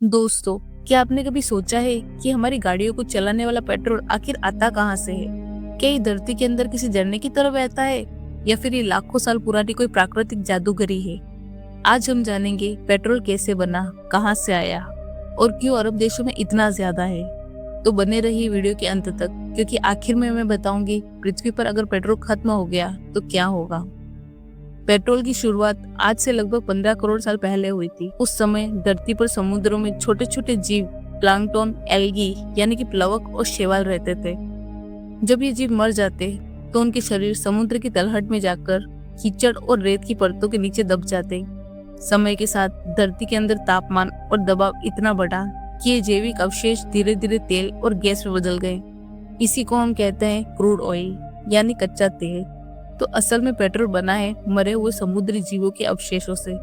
दोस्तों, क्या आपने कभी सोचा है कि हमारी गाड़ियों को चलाने वाला पेट्रोल आखिर आता कहाँ से है? क्या ये धरती के अंदर किसी झरने की तरह बहता है या फिर ये लाखों साल पुरानी कोई प्राकृतिक जादूगरी है? आज हम जानेंगे पेट्रोल कैसे बना, कहाँ से आया और क्यों अरब देशों में इतना ज्यादा है। तो बने रहिए वीडियो के अंत तक, क्योंकि आखिर में मैं बताऊंगी पृथ्वी पर अगर पेट्रोल खत्म हो गया तो क्या होगा। पेट्रोल की शुरुआत आज से लगभग 15 करोड़ साल पहले हुई थी। उस समय धरती पर समुद्रों में छोटे छोटे जीव प्लांक्टन, एल्गी यानी कि प्लवक और शैवाल रहते थे। जब ये जीव मर जाते तो उनके शरीर समुद्र की तलहट में जाकर कीचड़ और रेत की परतों के नीचे दब जाते। समय के साथ धरती के अंदर तापमान और दबाव इतना बढ़ा कि ये जैविक अवशेष धीरे धीरे तेल और गैस में बदल गए। इसी को हम कहते हैं क्रूड ऑयल यानी कच्चा तेल। तो असल में पेट्रोल बना है मरे हुए समुद्री जीवों के अवशेषों से।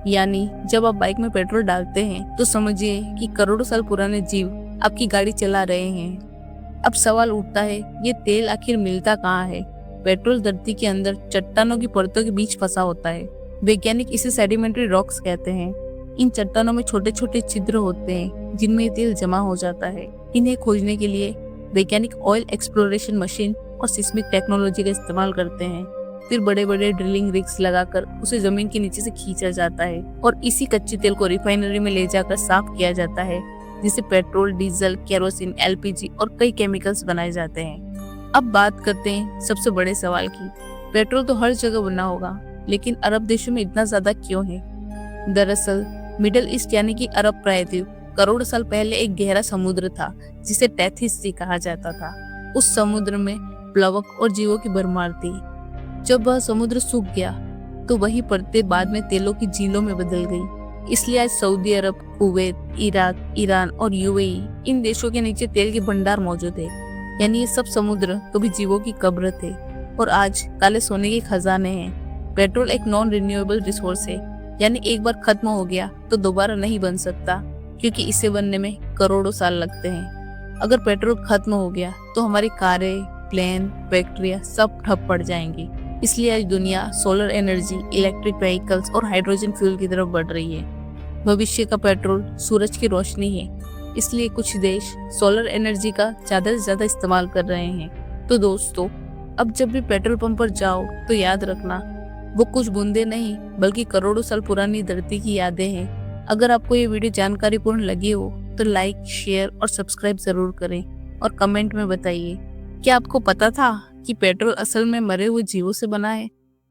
यानी जब आप बाइक में पेट्रोल डालते हैं तो समझिए कि करोड़ों साल पुराने जीव आपकी गाड़ी चला रहे हैं। अब सवाल उठता है, ये तेल आखिर मिलता कहाँ है? पेट्रोल धरती के अंदर चट्टानों की परतों के बीच फंसा होता है। वैज्ञानिक इसे सेडिमेंट्री रॉक्स कहते हैं। इन चट्टानों में छोटे छोटे छिद्र होते हैं जिनमें तेल जमा हो जाता है। इन्हें खोजने के लिए वैज्ञानिक ऑयल एक्सप्लोरेशन मशीन और सिस्मिक टेक्नोलॉजी का इस्तेमाल करते हैं। फिर बड़े बड़े ड्रिलिंग रिग्स लगाकर उसे जमीन के नीचे से खींचा जाता है और इसी कच्चे तेल को रिफाइनरी में ले जाकर साफ किया जाता है, जिससे पेट्रोल, डीजल, केरोसिन, एलपीजी और कई केमिकल्स बनाए जाते हैं। अब बात करते हैं सबसे बड़े सवाल की। पेट्रोल तो हर जगह बना होगा, लेकिन अरब देशों में इतना ज्यादा क्यों है? दरअसल मिडिल ईस्ट यानी कि अरब प्रायद्वीप करोड़ साल पहले एक गहरा समुद्र था जिसे टेथिस सी कहा जाता था। उस समुद्र में प्लवक और जीवों की भरमार थी। जब वह समुद्र सूख गया तो वही परतें बाद में तेलों की झीलों में बदल गई। इसलिए आज सऊदी अरब, कुवैत, इराक, ईरान और यूएई इन देशों के नीचे तेल के भंडार मौजूद है। यानी ये सब समुद्र कभी जीवों की कब्र थे और आज काले सोने के खजाने हैं। पेट्रोल एक नॉन रिन्यूएबल रिसोर्स है, यानी एक बार खत्म हो गया तो दोबारा नहीं बन सकता, क्योंकि इसे बनने में करोड़ों साल लगते हैं। अगर पेट्रोल खत्म हो गया तो हमारी कारें, प्लेन, फैक्ट्रियां सब ठप पड़ जाएंगी। इसलिए आज दुनिया सोलर एनर्जी, इलेक्ट्रिक व्हीकल्स और हाइड्रोजन फ्यूल की तरफ बढ़ रही है। भविष्य का पेट्रोल सूरज की रोशनी है, इसलिए कुछ देश सोलर एनर्जी का ज्यादा से ज्यादा इस्तेमाल कर रहे हैं। तो दोस्तों, अब जब भी पेट्रोल पंप पर जाओ तो याद रखना, वो कुछ बूंदे नहीं बल्कि करोड़ों साल पुरानी धरती की यादें हैं। अगर आपको ये वीडियो जानकारीपूर्ण लगी हो तो लाइक, शेयर और सब्सक्राइब जरूर करें और कमेंट में बताइए, क्या आपको पता था कि पेट्रोल असल में मरे हुए जीवों से बना है?